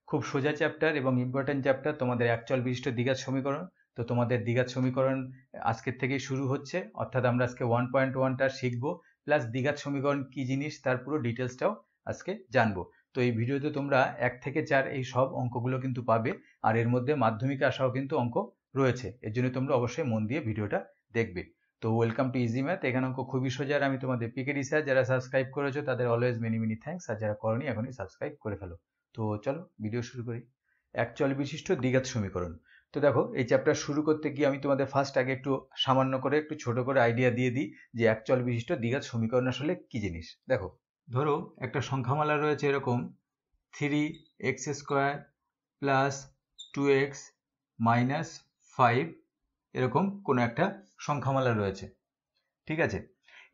খুব সোজা চ্যাপ্টার এবং ইম্পর্টেন্ট চ্যাপ্টার তোমাদের একচল বিশিষ্ট দ্বিঘাত সমীকরণ। তো তোমাদের দ্বিঘাত সমীকরণ আজকের থেকেই শুরু হচ্ছে, অর্থাৎ আমরা আজকে 1.1টা শিখবো, প্লাস দ্বিঘাত সমীকরণ কি জিনিস তার পুরো ডিটেলসটাও আজকে জানবো। তো এই ভিডিওতে তোমরা 1 থেকে 4 এই সব অঙ্কগুলো কিন্তু পাবে, আর এর মধ্যে মাধ্যমিকে আসাও কিন্তু অঙ্ক রয়েছে। এর জন্য তোমরা অবশ্যই মন দিয়ে ভিডিওটা দেখবে। তো ওয়েলকাম টু ইজি ম্যাথ। এখানে অঙ্ক খুবই সোজা, আর আমি তোমাদের পিকে রিসার্চ যারা সাবস্ক্রাইব করেছো তাদের অলওয়েজ মেনি মেনি থ্যাঙ্কস, আর যারা করনি এখনই সাবস্ক্রাইব করে ফেলো। তো চলো ভিডিও শুরু করি। একচল বিশিষ্ট দ্বিঘাত সমীকরণ। তো দেখো, এই চ্যাপ্টার শুরু করতে গিয়ে আমি তোমাদের ফার্স্ট আগে একটু সামান্য করে একটু ছোট করে আইডিয়া দিয়ে দিই যে একচল বিশিষ্ট দ্বিঘাত সমীকরণ আসলে কি জিনিস। দেখো, ধরো একটা সংখ্যামালা রয়েছে এরকম 3x² প্লাস 2x মাইনাস 5, এরকম কোনো একটা সংখ্যামালা রয়েছে, ঠিক আছে।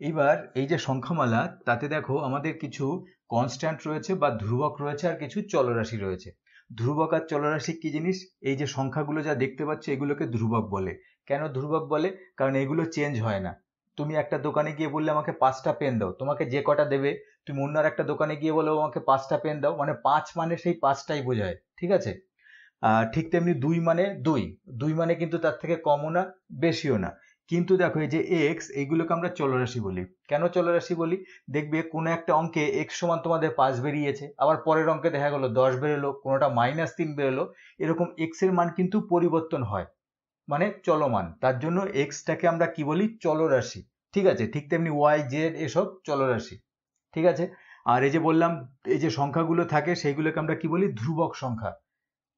এইবার এই যে সংখ্যামালা, তাতে দেখো আমাদের কিছু কনস্ট্যান্ট রয়েছে বা ধ্রুবক রয়েছে, আর কিছু চলরাশি রয়েছে। ধ্রুবক আর চলরাশি কি জিনিস? এই যে সংখ্যাগুলো যা দেখতে পাচ্ছ এগুলোকে ধ্রুবক বলে। কেন ধ্রুবক বলে? কারণ এগুলো চেঞ্জ হয় না। তুমি একটা দোকানে গিয়ে বললে আমাকে 5টা পেন দাও, তোমাকে যে কটা দেবে, তুমি অন্য একটা দোকানে গিয়ে বলো আমাকে 5টা পেন দাও, মানে 5 মানে সেই 5টাই বোঝায়, ঠিক আছে। ঠিক তেমনি 2 মানে 2 মানে কিন্তু তার থেকে কমও না বেশিও না। কিন্তু দেখো এই যে এক্স, এইগুলোকে আমরা চলরাশি বলি। কেন চলরাশি বলি? দেখবে কোনো একটা অঙ্কে এক্স সমান তোমাদের 5 বেরিয়েছে, আবার পরের অঙ্কে দেখা গেল 10 বেরোলো, কোনোটা -3 বেরোলো, এরকম এক্স এর মান কিন্তু পরিবর্তন হয়, মানে চলমান। তার জন্য এক্সটাকে আমরা কি বলি? চলরাশি, ঠিক আছে। ঠিক তেমনি ওয়াই জেড এসব চলরাশি, ঠিক আছে। আর এই যে বললাম এই যে সংখ্যাগুলো থাকে সেইগুলোকে আমরা কি বলি? ধ্রুবক সংখ্যা।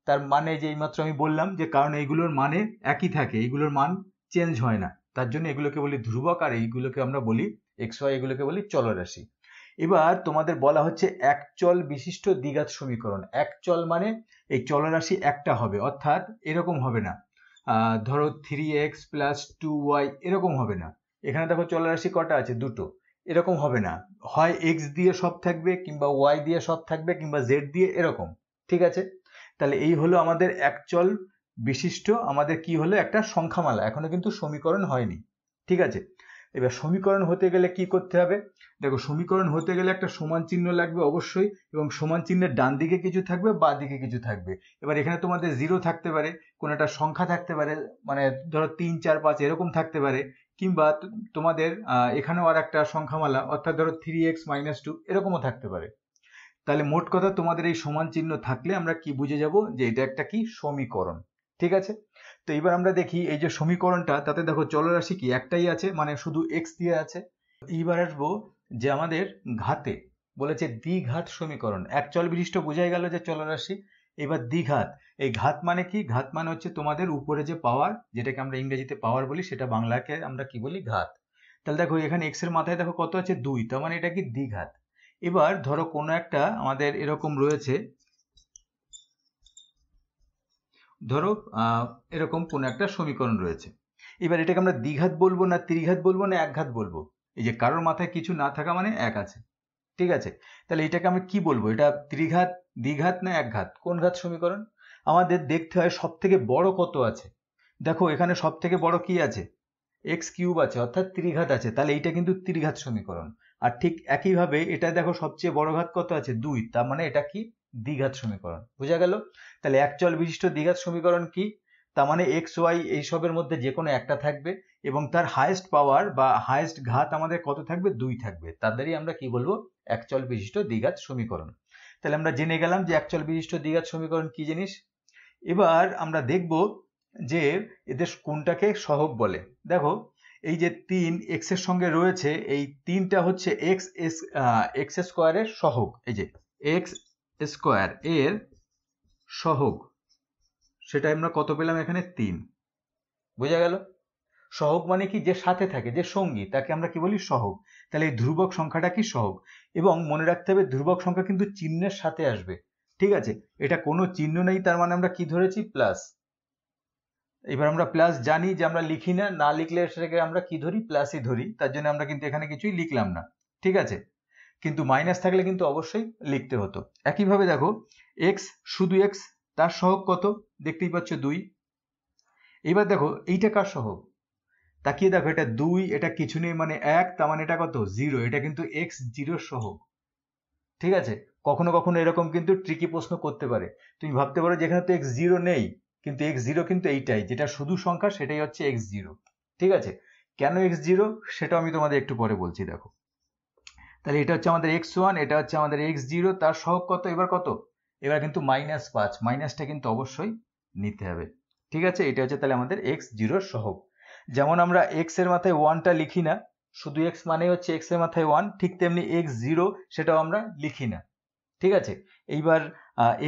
তার মানে যে এইমাত্র আমি বললাম যে কারণ এইগুলোর মানে একই থাকে, এইগুলোর মান চেঞ্জ হয় না, তার জন্য এগুলোকে বলি ধ্রুবক, আর এইগুলোকে আমরা বলি এক্স ওয়াই, এগুলোকে বলি চলরাশি। এবার তোমাদের বলা হচ্ছে একচল বিশিষ্ট দ্বিঘাত সমীকরণ। একচল মানে এই চলরাশি একটা হবে, অর্থাৎ এরকম হবে না। ধরো 3x প্লাস 2y এরকম হবে না। এখানে দেখো চলরাশি কটা আছে? দুটো। এরকম হবে না, হয় x দিয়ে সব থাকবে, কিংবা y দিয়ে সব থাকবে, কিংবা z দিয়ে, এরকম, ঠিক আছে। তাহলে এই হলো আমাদের একচল বিশিষ্ট আমাদের কি হলো? একটা সংখ্যামালা। এখনো কিন্তু সমীকরণ হয়নি, ঠিক আছে। এবার সমীকরণ হতে গেলে কি করতে হবে? দেখো, সমীকরণ হতে গেলে একটা সমান চিহ্ন লাগবে অবশ্যই, এবং সমান চিহ্নের ডান দিকে কিছু থাকবে, বাঁ দিকে কিছু থাকবে। এবার এখানে তোমাদের 0 থাকতে পারে, কোনো একটা সংখ্যা থাকতে পারে, মানে ধরো 3 4 5 এরকম থাকতে পারে, কিংবা তোমাদের এখানেও আর একটা সংখ্যামালা, অর্থাৎ ধরো 3x - 2 এরকমও থাকতে পারে। তাহলে মোট কথা তোমাদের এই সমান চিহ্ন থাকলে আমরা কি বুঝে যাব? যে এটা একটা কি সমীকরণ, ঠিক আছে। তো এবার আমরা দেখি এই যে সমীকরণটা, তাতে দেখো চলরাশি কি একটাই আছে, মানে শুধু x দিয়ে আছে। এইবার আসবো যে আমাদের ঘাতে বলেছে দ্বিঘাত সমীকরণ। একচল বিশিষ্ট বোঝাই গেল যে চলরাশি। এবার দ্বিঘাত, এই ঘাত মানে কি? ঘাত মানে হচ্ছে তোমাদের উপরে যে পাওয়ার, যেটাকে আমরা ইংরেজিতে পাওয়ার বলি, সেটা বাংলাকে আমরা কি বলি? ঘাত। তাহলে দেখো এখানে x এর মাথায় দেখো কত আছে? 2, তার মানে এটা কি দ্বিঘাত। এবার ধরো কোনো একটা আমাদের এরকম রয়েছে, ধরো এরকম কোন একটা সমীকরণ রয়েছে। এবার এটাকে আমরা দ্বিঘাত বলবো না ত্রিঘাত বলবো না একঘাত বলবো? এই যে কারোর মাথায় কিছু না থাকা মানে এক আছে, ঠিক আছে। তাহলে এটাকে আমরা কি বলবো? এটা ত্রিঘাত, দ্বিঘাত না একঘাত? কোন ঘাত সমীকরণ? আমাদের দেখতে হয় সব থেকে বড় কত আছে। দেখো এখানে সব থেকে বড় কি আছে? x³ আছে, অর্থাৎ ত্রিঘাত আছে, তাহলে এইটা কিন্তু ত্রিঘাত সমীকরণ। আর ঠিক একইভাবে এটা দেখো সবচেয়ে বড় ঘাত কত আছে? 2, তার মানে এটা কি? দ্বিঘাত সমীকরণ। বোঝা গেল? তাহলে একচল বিশিষ্ট দ্বিঘাত সমীকরণ কি? তার মানে x y এইসবের মধ্যে যে কোনো একটা থাকবে, এবং তার হাইয়েস্ট পাওয়ার বা হাইয়েস্ট ঘাত আমাদের কত থাকবে? 2 থাকবে। তাদেরই আমরা কি বলবো? একচল বিশিষ্ট দ্বিঘাত সমীকরণ। তাহলে আমরা জেনে গেলাম যে একচল বিশিষ্ট দ্বিঘাত সমীকরণ কি জিনিস। এবার আমরা দেখব যে এদের কোনটাকে সহগ বলে। দেখো এই যে 3 x এর সঙ্গে রয়েছে, এই 3টা হচ্ছে x স্কোয়ারের সহগ। এই যে x স্কোয়ার এর সহগ, সেটা আমরা কত পেলাম? এখানে 3। বোঝা গেল? সহগ মানে কি? যে সাথে থাকে, যে সঙ্গী, তাকে আমরা কি বলি? সহগ। তাহলে এই ধ্রুবক সংখ্যাটা কি? সহগ। এবং মনে রাখতে হবে ধ্রুবক সংখ্যা কিন্তু চিহ্নের সাথে আসবে, ঠিক আছে। এটা কোনো চিহ্ন নেই, তার মানে আমরা কি ধরেছি? প্লাস। এবার আমরা প্লাস জানি যে আমরা লিখি না, না লিখলে সেটাকে আমরা কি ধরি? প্লাসই ধরি। তার জন্য আমরা কিন্তু এখানে কিছুই লিখলাম না, ঠিক আছে। কিন্তু মাইনাস থাকলে কিন্তু অবশ্যই লিখতে হতো। একইভাবে দেখো x, শুধু x, তার সহগ কত? দেখতেই পাচ্ছ 2। এবার দেখো এইটা কার সহগ? তাকিয়ে দেখো, এটা 2, এটা কিছু নেই মানে 1, তার মানে এটা কত? 0। এটা কিন্তু x0 সহগ, ঠিক আছে। কখনো কখনো এরকম কিন্তু ট্রিকি প্রশ্ন করতে পারে। তুমি ভাবতে পারো যেখানে তো এক্স জিরো নেই, কিন্তু এক্স জিরো কিন্তু এইটাই, যেটা শুধু সংখ্যা সেটাই হচ্ছে এক্স জিরো। ঠিক আছে, কেন এক্স জিরো সেটা আমি তোমাদের একটু পরে বলছি। দেখো তাহলে এটা হচ্ছে আমাদের এক্স ওয়ান, এটা হচ্ছে আমাদের এক্স জিরো, তার সহগ কত এবার কত, এবার কিন্তু -5, মাইনাসটা কিন্তু অবশ্যই নিতে হবে। ঠিক আছে, এটা হচ্ছে তাহলে আমাদের এক্স জিরোর সহগ। যেমন আমরা এক্স এর মাথায় ওয়ানটা লিখি না, শুধু এক্স মানে হচ্ছে এক্স এর মাথায় ওয়ান, ঠিক তেমনি এক্স জিরো সেটাও আমরা লিখি না। ঠিক আছে, এইবার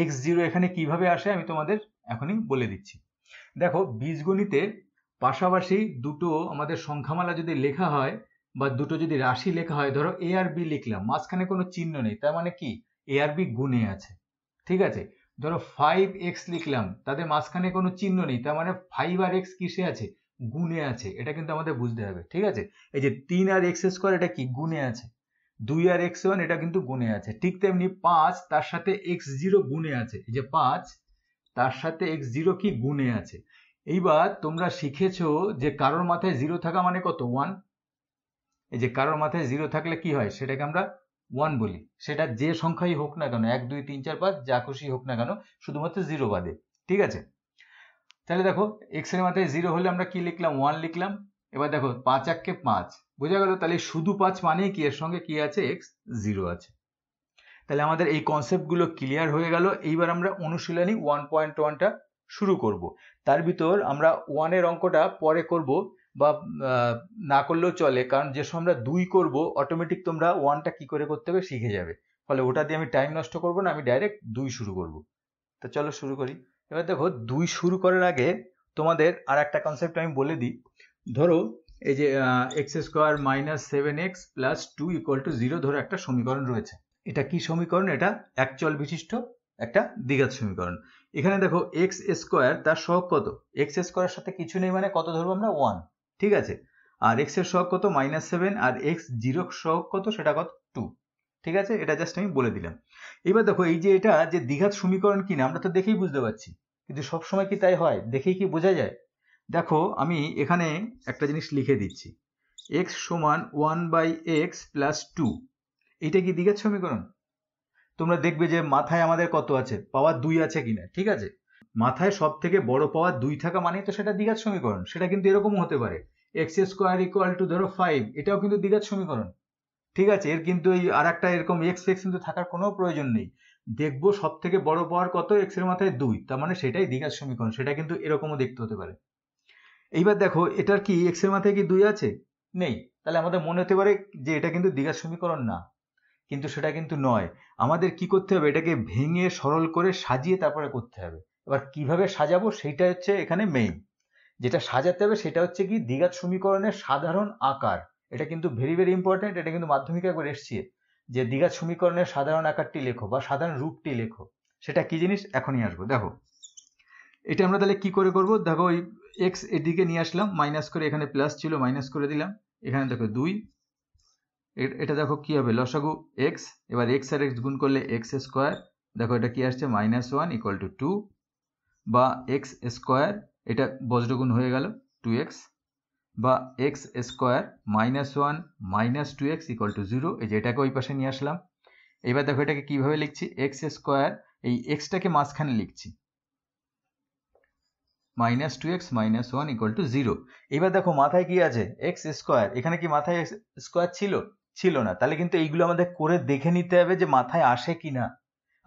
এক্স জিরো এখানে কিভাবে আসে আমি তোমাদের এখনই বলে দিচ্ছি। দেখো বীজগণিতে পাশাপাশি দুটো আমাদের সংখ্যামালা যদি লেখা হয় বা দুটো যদি রাশি লেখা হয়, ধরো এ আর বি লিখলাম, মাঝখানে কোনো চিহ্ন নেই, তার মানে কি এ আর বি গুণে আছে। ঠিক আছে, ধরো 5x লিখলাম, তাদের মাঝখানে কোনো চিহ্ন নেই, তার মানে 5 আর x কিসে আছে, গুণে আছে। এটা কিন্তু আমাদের বুঝতে হবে। ঠিক আছে, এই যে 3 আর x স্কয়ার এটা কি গুণে আছে, 2 আর x1 এটা কিন্তু গুণে আছে। ঠিক তেমনি 5 তার সাথে x0 গুণে আছে, এই যে 5 তার সাথে x0 কি গুণে আছে। এইবার তোমরা শিখেছো যে কারোর মাথায় 0 থাকা মানে কত 1, এই যে কারোর মাথায় 0 থাকলে কি হয় সেটাকে আমরা 1 বলি, সেটা যে সংখ্যাই হোক না কেন, 1 2 3 4 5 যা খুশি হোক না কেন, শুধুমাত্র 0 বাদে। ঠিক আছে, তাহলে দেখো x এর মাথায় 0 হলে আমরা কি লিখলাম 1 লিখলাম। এবার দেখো 5 1 5, বোঝা গেল, তাহলে শুধু 5 মানেই কি এর সঙ্গে কি আছে x0 আছে। তাহলে আমাদের এই কনসেপ্টগুলো ক্লিয়ার হয়ে গেল। এইবার আমরা অনুশীলনী 1.1টা শুরু করব। তার ভিতর আমরা 1 এর অঙ্কটা পরে করব বা না করলেও চলে, কারণ যে সময় আমরা 2 করব অটোমেটিক তোমরা 1টা কি করে করতে হবে শিখে যাবে, ফলে ওটা দিয়ে আমি টাইম নষ্ট করব না, আমি ডাইরেক্ট 2 শুরু করব। তো চলো শুরু করি। এবার দেখো 2 শুরু করার আগে তোমাদের আর একটা কনসেপ্ট আমি বলে দিই। ধরো এই যে x square minus 7x plus 2 equal to 0 ধরো একটা সমীকরণ রয়েছে। এটা কি সমীকরণ, এটা এক চল বিশিষ্ট একটা দ্বিঘাত সমীকরণ। এখানে দেখো x স্কোয়ার তার সহগ কত, x স্কোয়ারের সাথে কিছু নেই মানে কত ধরবো আমরা 1। ঠিক আছে, আর x এর সহগ কত -7, আর x0 সহগ কত সেটা কত 2। ঠিক আছে, এটা জাস্ট আমি বলে দিলাম। এবার দেখো এই যে এটা যে দ্বিঘাত সমীকরণ কিনা আমরা তো দেখেই বুঝতে পারছি, কিন্তু সবসময় কি তাই হয়, দেখেই কি বোঝা যায়? দেখো আমি এখানে একটা জিনিস লিখে দিচ্ছি, x সমান 1/x প্লাস 2, এইটা কি দ্বিঘাত সমীকরণ? তোমরা দেখবে যে মাথায় আমাদের কত আছে, পাওয়ার 2 আছে কিনা। ঠিক আছে, মাথায় সব থেকে বড় পাওয়ার 2 থাকা মানেই তো সেটা দ্বিঘাত সমীকরণ। সেটা কিন্তু এরকমও হতে পারে x স্কোয়ার ইকুয়াল টু ধরো 5, এটাও কিন্তু দ্বিঘাত সমীকরণ। ঠিক আছে, এর কিন্তু এই আর একটা এরকম x কিন্তু থাকার কোনো প্রয়োজন নেই। দেখবো সব থেকে বড় পাওয়ার কত, x এর মাথায় 2, তার মানে সেটাই দ্বিঘাত সমীকরণ। সেটা কিন্তু এরকমও দেখতে হতে পারে। এইবার দেখো এটার কি x এর মাথায় কি 2 আছে, নেই, তাহলে আমাদের মনে হতে পারে যে এটা কিন্তু দ্বিঘাত সমীকরণ না, কিন্তু সেটা কিন্তু নয়। আমাদের কি করতে হবে, এটাকে ভেঙে সরল করে সাজিয়ে তারপরে করতে হবে। এবার কিভাবে সাজাবো সেইটা হচ্ছে এখানে মেইন, যেটা সাজাতে হবে সেটা হচ্ছে কি দ্বিঘাত সমীকরণের সাধারণ আকার। এটা কিন্তু ভেরি ভেরি ইম্পর্টেন্ট, এটা কিন্তু মাধ্যমিকে একবার এসছে যে দ্বিঘাত সমীকরণের সাধারণ আকারটি লেখো বা সাধারণ রূপটি লেখো। সেটা কি জিনিস এখনই আসবো। দেখো এটা আমরা তাহলে কি করে করব, দেখো ওই এক্স এদিকে নিয়ে আসলাম, মাইনাস করে, এখানে প্লাস ছিল মাইনাস করে দিলাম, এখানে দেখো 2, এটা দেখো কি হবে লসাগু এক্স, এবার এক্স আর এক্স গুণ করলে এক্স স্কোয়ার, দেখো এটা কি আসছে -1 ইকুয়াল টু 2, বা এক্স স্কোয়ার, এটা বজ্রগুণ হয়ে গেল 2x, বা x square -1 minus 2x equal to 0, এই যে এটাকে ওই পাশে নিয়ে আসলাম। এবার দেখো এটাকে কিভাবে লিখছি, এক্স স্কোয়ার, এই এক্সটাকে মাঝখানে লিখছি, -2x -1 ইকুয়াল টু 0। এবার দেখো মাথায় কি আছে এক্স স্কোয়ার, এখানে কি মাথায় স্কোয়ার ছিল না, তাহলে কিন্তু এইগুলো আমাদের করে দেখে নিতে হবে যে মাথায় আসে কিনা।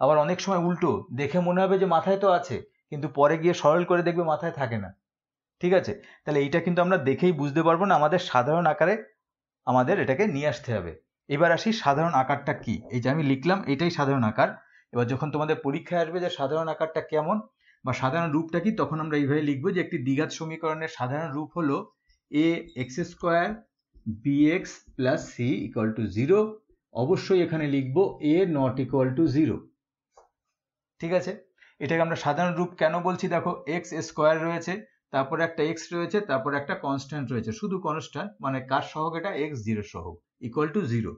আবার অনেক সময় উল্টো, দেখে মনে হবে যে মাথায় তো আছে, কিন্তু পরে গিয়ে সরল করে দেখবে মাথায় থাকে না। ঠিক আছে, তাহলে এইটা কিন্তু আমরা দেখেই বুঝতে পারবো না, আমাদের সাধারণ আকারে আমাদের এটাকে নিয়ে আসতে হবে। এবার আসি সাধারণ আকারটা কি, এই যে আমি লিখলাম এটাই সাধারণ আকার। এবার যখন তোমাদের পরীক্ষায় আসবে যে সাধারণ আকারটা কেমন বা সাধারণ রূপটা কি, তখন আমরা এইভাবে লিখবো যে একটি দ্বিঘাত সমীকরণের সাধারণ রূপ হলো ax square bx plus c equal to 0। অবশ্যই এখানে লিখবো a নট ইকুয়াল টু 0। ঠিক আছে, এটাকে আমরা সাধারণ রূপ কেন বলছি, দেখো এক্স স্কোয়ার রয়েছে, তারপরে একটা এক্স রয়েছে, তারপরে একটা কনস্ট্যান্ট রয়েছে, শুধু কনস্ট্যান্ট, মানে কার সহগ এটা x0 সহগ ইকুয়াল টু 0।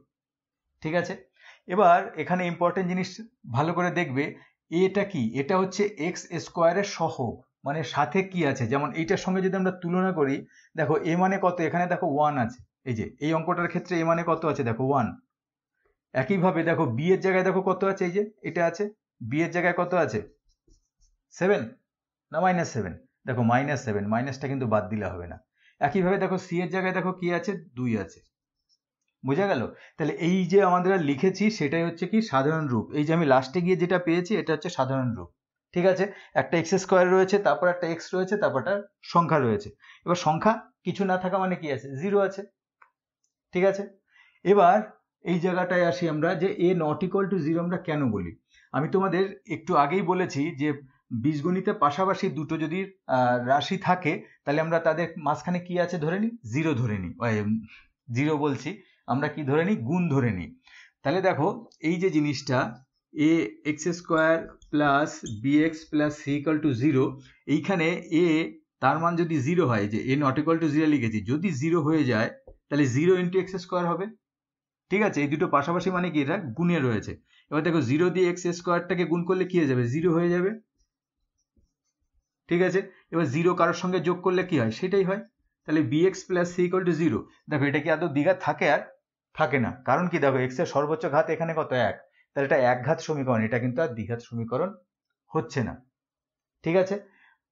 ঠিক আছে, এবার এখানে ইম্পর্টেন্ট জিনিস ভালো করে দেখবে, এটা কি, এটা হচ্ছে এক্স স্কোয়ারের সহগ, মানে সাথে কি আছে, যেমন এইটার সঙ্গে যদি আমরা তুলনা করি, দেখো এ মানে কত, এখানে দেখো 1 আছে, এই যে এই অঙ্কটার ক্ষেত্রে এ মানে কত আছে, দেখো 1, একইভাবে দেখো বি এর জায়গায় দেখো কত আছে, এই যে এটা আছে, বি এর জায়গায় কত আছে 7 না -7, দেখো -7, মাইনাসটা কিন্তু বাদ দিলে হবে না। একইভাবে দেখো সি এর জায়গায় দেখো কি আছে 2 আছে, বোঝা গেল? তাহলে এই যে আমরা লিখেছি সেটাই হচ্ছে কি সাধারণ রূপ। এই যে আমি লাস্টে গিয়ে যেটা পেয়েছি এটা হচ্ছে সাধারণ রূপ, ঠিক আছে? একটা এক্স স্কোয়ার রয়েছে, তারপর একটা এক্স রয়েছে, তারপর একটা সংখ্যা রয়েছে। এবার সংখ্যা কিছু না থাকা মানে কি আছে, 0 আছে, ঠিক আছে? এবার এই জায়গাটায় আসি আমরা, যে এ নট ইকুয়াল টু 0 আমরা কেন বলি। আমি তোমাদের একটু আগেই বলেছি যে বীজগণিতে পাশাপাশি দুটো যদি রাশি থাকে তাহলে আমরা তাদের মাঝখানে কি আছে ধরে নিই, 0 ধরে নিই, 0 বলছি, আমরা কি ধরে নিই, গুণ ধরে নিই। তাহলে দেখো এই যে জিনিসটা A x square plus B x plus C equal to 0, এইখানে এ তার মান যদি 0 হয়, যে এ নট ইকুয়াল টু 0 লিখেছি, যদি 0 হয়ে যায় তাহলে 0 ইন্টু এক্স স্কোয়ার হবে, ঠিক আছে? এই দুটো পাশাপাশি মানে কি, এটা গুণে রয়েছে। এবার দেখো 0 দিয়ে এক্স স্কোয়ারটাকে গুণ করলে কি হয়ে যাবে, 0 হয়ে যাবে, ঠিক আছে? এবার 0 কারোর সঙ্গে যোগ করলে কি হয়, সেটাই হয়। তাহলে bx plus C equal to 0, দেখো এটা কি আদৌ দ্বিঘাত থাকে, আর থাকে না, কারণ কি দেখো এক্স এর সর্বোচ্চ ঘাত এখানে কত 1, তাহলে এটা একঘাত সমীকরণ, এটা কিন্তু আর দ্বিঘাত সমীকরণ হচ্ছে না, ঠিক আছে?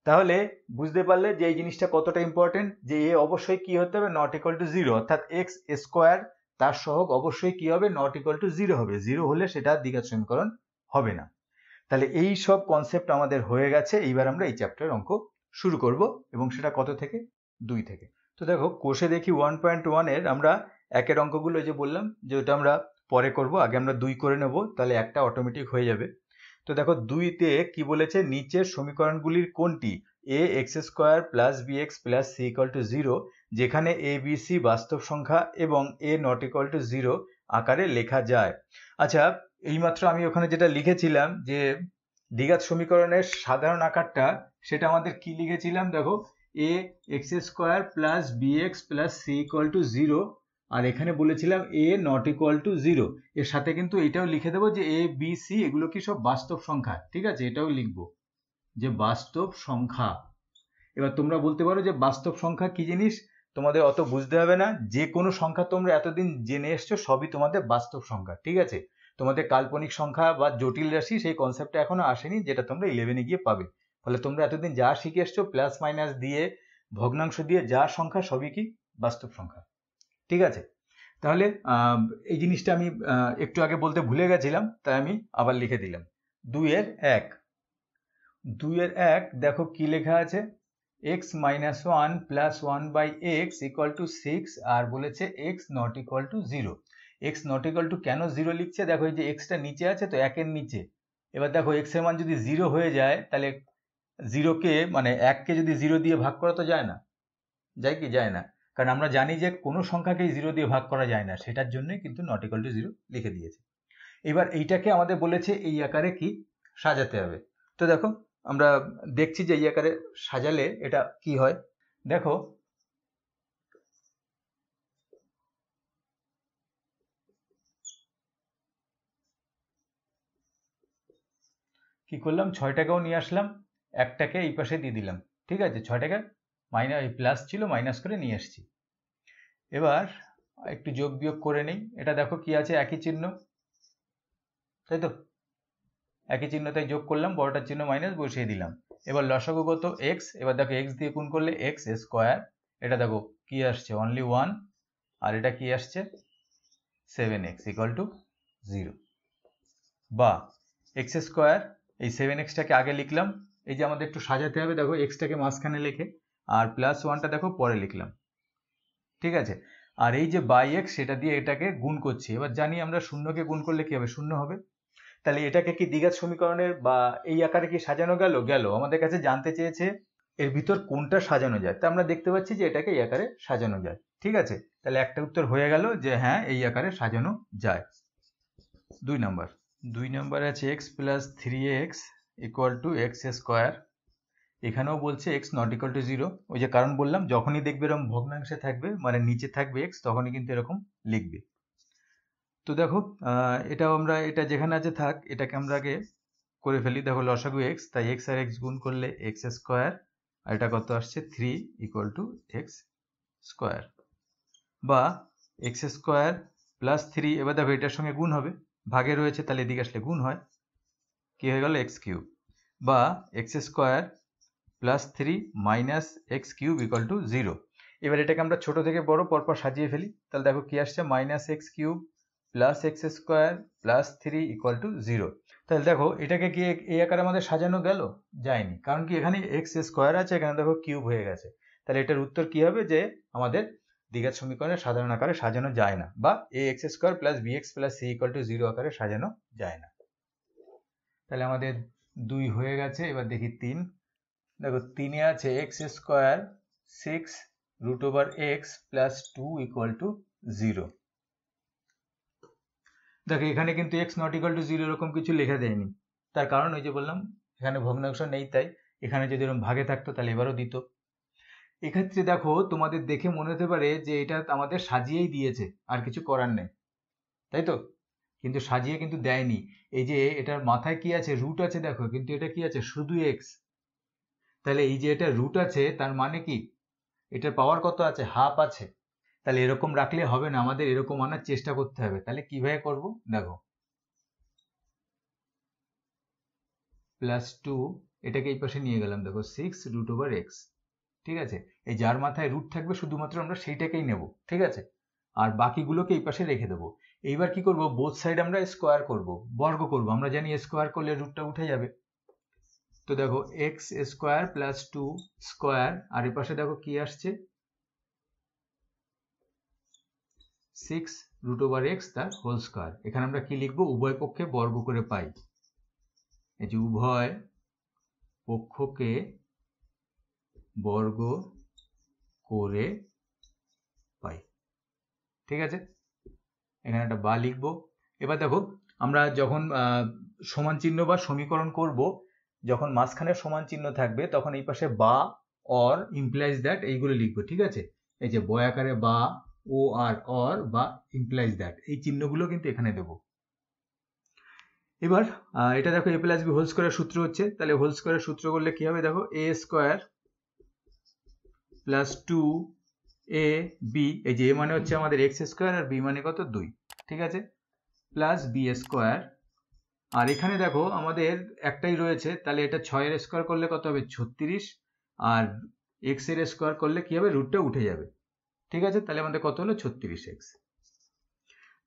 তাহলে বুঝতে পারলে যে এই জিনিসটা কতটা ইম্পর্টেন্ট, যে এ অবশ্যই কি হতে হবে, নট ইকুয়াল টু 0, অর্থাৎ এক্স স্কোয়ার তার সহগ অবশ্যই কি হবে, নট ইকুয়াল টু 0 হবে, 0 হলে সেটা দ্বিঘাত সমীকরণ হবে না। তাহলে এই সব কনসেপ্ট আমাদের হয়ে গেছে। এইবার আমরা এই চ্যাপ্টারের অঙ্ক শুরু করব, এবং সেটা কত থেকে, 2 থেকে। তো দেখো কোষে দেখি 1.1 এর আমরা একের অঙ্কগুলো যে বললাম যে ওটা আমরা পরে করব, আগে আমরা 2 করে নেব, তাহলে একটা অটোমেটিক হয়ে যাবে। তো দেখো 2 তে কি বলেছে, নিচের সমীকরণগুলির কোনটি A x square plus B x plus C equal to 0, যেখানে এ বি সি বাস্তব সংখ্যা এবং এ নট ইকুয়াল টু 0 আকারে লেখা যায়। আচ্ছা, এইমাত্র আমি ওখানে যেটা লিখেছিলাম যে দ্বিঘাত সমীকরণের সাধারণ আকারটা, সেটা আমাদের কি লিখেছিলাম, দেখো A x square plus B x plus C equal to 0, আর এখানে বলেছিলাম এ নট ইকুয়াল টু 0। এর সাথে কিন্তু এটাও লিখে দেবো যে এ বি সি এগুলো কি সব বাস্তব সংখ্যা, ঠিক আছে? এটাও লিখবো যে বাস্তব সংখ্যা। এবার তোমরা বলতে পারো যে বাস্তব সংখ্যা কি জিনিস, তোমাদের অত বুঝতে হবে না, যে কোনো সংখ্যা তোমরা এতদিন জেনে এসছো সবই তোমাদের বাস্তব সংখ্যা, ঠিক আছে? তোমাদের কাল্পনিক সংখ্যা বা জটিল রাশি সেই কনসেপ্টটা এখনো আসেনি, যেটা তোমরা 11-এ গিয়ে পাবে। ফলে তোমরা এতদিন যা শিখে এসছো প্লাস মাইনাস দিয়ে ভগ্নাংশ দিয়ে যা সংখ্যা সবই কি বাস্তব সংখ্যা, ঠিক আছে? তাহলে এই জিনিসটা আমি একটু আগে বলতে ভুলে গেছিলাম, তাই আমি আবার লিখে দিলাম। 2-এর 1, 2-এর 1 দেখো কি লেখা আছে, x minus 1 plus 1 by x equal to 6, আর বলেছে x not equal to 0। x not equal to কেন 0 লিখছে, দেখো এই যে x টা নিচে আছে তো 1 এর নিচে। এবার দেখো x এর মান যদি 0 হয়ে যায় তাহলে 0 কে মানে 1 কে যদি 0 দিয়ে ভাগ করা তো যায় না, যায় কি, যায় না, কারণ আমরা জানি যে কোনো সংখ্যাকেই 0 দিয়ে ভাগ করা যায় না, সেটার জন্যই কিন্তু not equal to 0 লিখে দিয়েছে। এবার এইটাকে আমাদের বলেছে এই আকারে কি সাজাতে হবে। তো দেখো আমরা দেখছি যে এই আকারে সাজালে এটা কি হয়। দেখো কি করলাম, 6টাকেও নিয়ে আসলাম, একটাকে এই পাশে দিয়ে দিলাম, ঠিক আছে? 6টাকে মাইনাস প্লাস ছিল, মাইনাস করে নিয়ে আসছি। এবার একটু যোগ বিয়োগ করে নেই, এটা দেখো কি আছে, একই চিহ্ন, তাই তো? একই চিহ্ন, তাই যোগ করলাম, বড়টার চিহ্ন মাইনাস বসিয়ে দিলাম। এবার লসাগু কত, এক্স, এবার দেখো এক্স দিয়ে গুণ করলে এক্স স্কোয়ার, এটা দেখো কি আসছে, অনলি 1, আর এটা কি আসছে 7x ইকুয়াল টু 0, বা এক্স স্কোয়ার, এই 7xটাকে আগে লিখলাম, এই যে আমাদের একটু সাজাতে হবে, দেখো এক্সটাকে মাঝখানে লিখে, আর প্লাস 1টা দেখো পরে লিখলাম, ঠিক আছে? আর এই যে বাই এক্স সেটা দিয়ে এটাকে গুণ করছি। এবার জানি আমরা শূন্যকে গুণ করলে কি হবে, শূন্য হবে। তাহলে এটাকে কি দ্বিঘাত সমীকরণের বা এই আকারে কি সাজানো গেল, গেল। আমাদের কাছে জানতে চেয়েছে এর ভিতর কোনটা সাজানো যায়, তা আমরা দেখতে পাচ্ছি যে এটাকে এই আকারে সাজানো যায়, ঠিক আছে? তাহলে একটা উত্তর হয়ে গেল যে হ্যাঁ এই আকারে সাজানো যায়। 2 নম্বর আছে x plus 3x equal to x square, এখানেও বলছে x নট ইকুয়াল টু 0। ওই যে কারণ বললাম, যখনই দেখবে এরকম ভগ্নাংশে থাকবে মানে নিচে থাকবে x, তখনই কিন্তু এরকম লিখবে। তো দেখো এটাও আমরা, এটা যেখানে আছে থাক, এটাকে আমরা আগে করে ফেলি। দেখো লসাগু x, তাই x আর x গুণ করলে এক্স স্কোয়ার, আর এটা কত আসছে 3 ইকুয়াল টু এক্স স্কোয়ার, বা এক্স স্কোয়ার প্লাস 3, এবার দেখো এটার সঙ্গে গুণ হবে, ভাগে রয়েছে তাহলে এদিকে আসলে গুণ হয়, কি হয়ে গেল এক্স কিউব, বা x square plus 3 minus x cube equal to 0। এবার এটাকে আমরা ছোট থেকে বড় পরপর সাজিয়ে ফেলি, তাহলে দেখো কি আসছে, minus x cube plus x square plus 3 equal to 0। তাহলে দেখো এটাকে কি এই আকারে আমাদের সাজানো গেল? যায়নি, কারণ কি এখানে এক্স স্কোয়ার আছে, এখানে দেখো কিউব হয়ে গেছে। তাহলে এটার উত্তর কি হবে, যে আমাদের দ্বিঘাত সমীকরণের সাধারণ আকারে সাজানো যায় না, বা a x square plus B x plus C equal to 0 আকারে সাজানো যায় না। তাহলে আমাদের 2 হয়ে গেছে। এবার দেখি 3। দেখো 3 এ আছে x square 6 root over x plus 2 equal to 0। দেখো এখানে কিন্তু এক্স নট ইকুয়াল টু 0 এরকম কিছু লেখা দেয়নি, তার কারণ ওই যে বললাম এখানে ভগ্নাংশ নেই, তাই এখানে যদি এরকম ভাগে থাকতো তাহলে এবারও দিত। এক্ষেত্রে দেখো তোমাদের দেখে মনে হতে পারে যে এটা আমাদের সাজিয়েই দিয়েছে, আর কিছু করার নেই, তাই তো? কিন্তু সাজিয়ে কিন্তু দেয়নি। এই যে এটার মাথায় কি আছে, রুট আছে, দেখো কিন্তু এটা কি আছে, শুধু এক্স। তাহলে এই যে এটা রুট আছে তার মানে কি, এটার পাওয়ার কত আছে, হাফ আছে। তাহলে এরকম রাখলে হবে না, আমাদের এরকম আনার চেষ্টা করতে হবে। তাহলে কিভাবে করব, দেখো প্লাস 2 এটাকে এই পাশে নিয়ে গেলাম, দেখো 6 রুট ওভার এক্স, ঠিক আছে? এই যার মাথায় রুট থাকবে শুধুমাত্র আমরা সেইটাকেই নেব, ঠিক আছে? আর বাকিগুলোকে এই পাশে রেখে দেবো। এইবার কি করব, বোথ সাইড আমরা স্কোয়ার করব, বর্গ করব। আমরা জানি স্কোয়ার করলে রুটটা উঠে যাবে। তো দেখো এক্স স্কোয়ার প্লাস 2 স্কোয়ার, আর এই পাশে দেখো কি আসছে, 6 রুট ওভার এক্স তার হোল স্কোয়ার। এখানে আমরা কি লিখবো, উভয় পক্ষে বর্গ করে পাই। এই যে উভয় পক্ষকে বর্গ করে পাই, ঠিক আছে? এখানে একটা বা লিখবো। এবার দেখো আমরা যখন সমান চিহ্ন বা সমীকরণ করব, যখন মাঝখানে সমান চিহ্ন থাকবে তখন এই পাশে বা, অর, ইমপ্লাইজ দ্যাট এইগুলো লিখবো, ঠিক আছে? এই যে বয়াকারে বা, ও আর, অর বা ইমপ্লাইজ দ্যাট, এই চিহ্নগুলো কিন্তু এখানে দেবো। এবার এটা দেখো এ প্লাস বি হোল স্কোয়ারের সূত্র হচ্ছে, তাহলে হোল স্কোয়ারের সূত্র করলে কি হবে, দেখো এ স্কোয়ার প্লাস 2 এ বি, এই যে এ মানে হচ্ছে আমাদের এক্স স্কোয়ার আর বি মানে কত 2, ঠিক আছে? প্লাস বি স্কোয়ার, আর এখানে দেখো আমাদের একটাই রয়েছে, তাহলে এটা 6 এর স্কোয়ার করলে কত হবে 36, আর এক্স এর স্কোয়ার করলে কি হবে, রুটটা উঠে যাবে, ঠিক আছে? তাহলে আমাদের কত হলো 36x।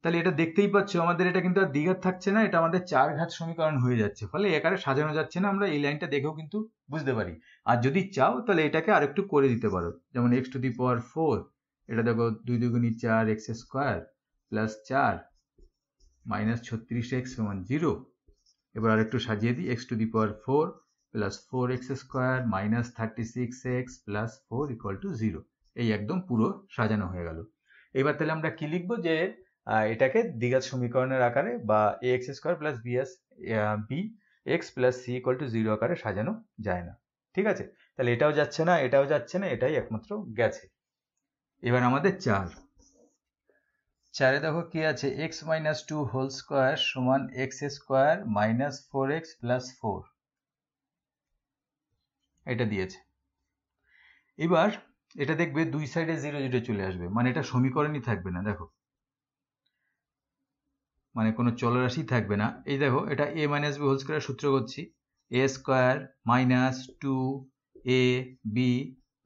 তাহলে এটা দেখতেই পাচ্ছ আমাদের এটা কিন্তু আর দ্বিঘাত থাকছে না, এটা আমাদের চার ঘাত সমীকরণ হয়ে যাচ্ছে, ফলে একারে সাজানো যাচ্ছে না। আমরা এই লাইনটা দেখেও কিন্তু বুঝতে পারি। আর যদি চাও তাহলে এটাকে আরেকটু করে দিতে পারো, যেমন x টু দি পাওয়ার 4, এটা দেখো 2 দুগুণী 4 x square plus 4 minus 36x সমান 0। এবার আরেকটু সাজিয়ে দিই, x to the power 4 plus 4x square minus 36x plus 4 equal to 0। এই একদম পুরো সাজানো হয়ে গেল। এবার তাহলে আমরা কি লিখবো, যে এটাকে দ্বিঘাত সমীকরণের আকারে বা ax square plus B x plus C equal to 0 আকারে সাজানো যায় না, ঠিক আছে? তাহলে এটাও যাচ্ছে না, এটাও যাচ্ছে না, এটাই একমাত্র গেছে। এবার আমাদের 4 দেখো কি আছে, এক্স মাইনাস 2 হোল স্কোয়ার সমান x square minus 4x plus 4, এটা দিয়েছে। এবার এটা দেখবে দুই সাইডে 0 0 চলে আসবে, মানে এটা সমীকরণই থাকবে না, দেখো মানে কোনো চলরাশি থাকবে না। এই দেখো এটা a minus B whole square সূত্র করছি, A square minus 2 A B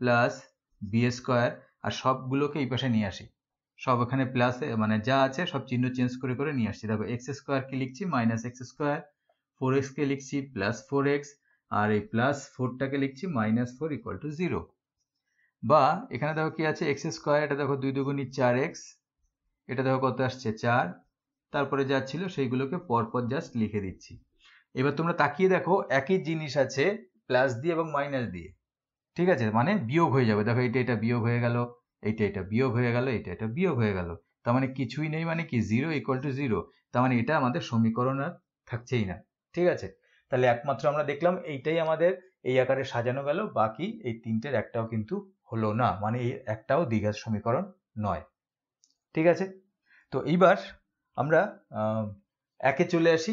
plus B square, আর সবগুলোকে এই পাশে নিয়ে আসি, সব এখানে প্লাস, মানে যা আছে সব চিহ্ন চেঞ্জ করে করে নিয়ে আসছি। দেখো এক্স স্কোয়ার কে লিখছি মাইনাস এক্স স্কোয়ার, 4x কে লিখছি প্লাস 4x, আর এই প্লাস 4টাকে লিখছি মাইনাস 4 ইকুয়াল টু 0। বা এখানে দেখো কি আছে, এক্স স্কোয়ার, এটা দেখো 2 দুগুণী 4x, এটা দেখো কত আসছে 4, তারপরে যা ছিল সেইগুলোকে পরপর জাস্ট লিখে দিচ্ছি। এবার তোমরা তাকিয়ে দেখো একই জিনিস আছে প্লাস দিয়ে এবং মাইনাস দিয়ে, ঠিক আছে? মানে বিয়োগ হয়ে যাবে, দেখো এটা বিয়োগ হয়ে গেল, এটা বিয়োগ হয়ে গেল, এটা বিয়োগ হয়ে গেল, তার মানে কিছুই নেই, মানে কি 0 ইকুয়াল টু 0, তার মানে এটা আমাদের সমীকরণ আর থাকছেই না, ঠিক আছে? তাহলে একমাত্র আমরা দেখলাম এইটাই আমাদের এই আকারে সাজানো গেল, বাকি এই তিনটের একটাও কিন্তু হলো না, মানে এই একটাও দ্বিঘাত সমীকরণ নয়, ঠিক আছে? তো এইবার আমরা একে চলে আসি।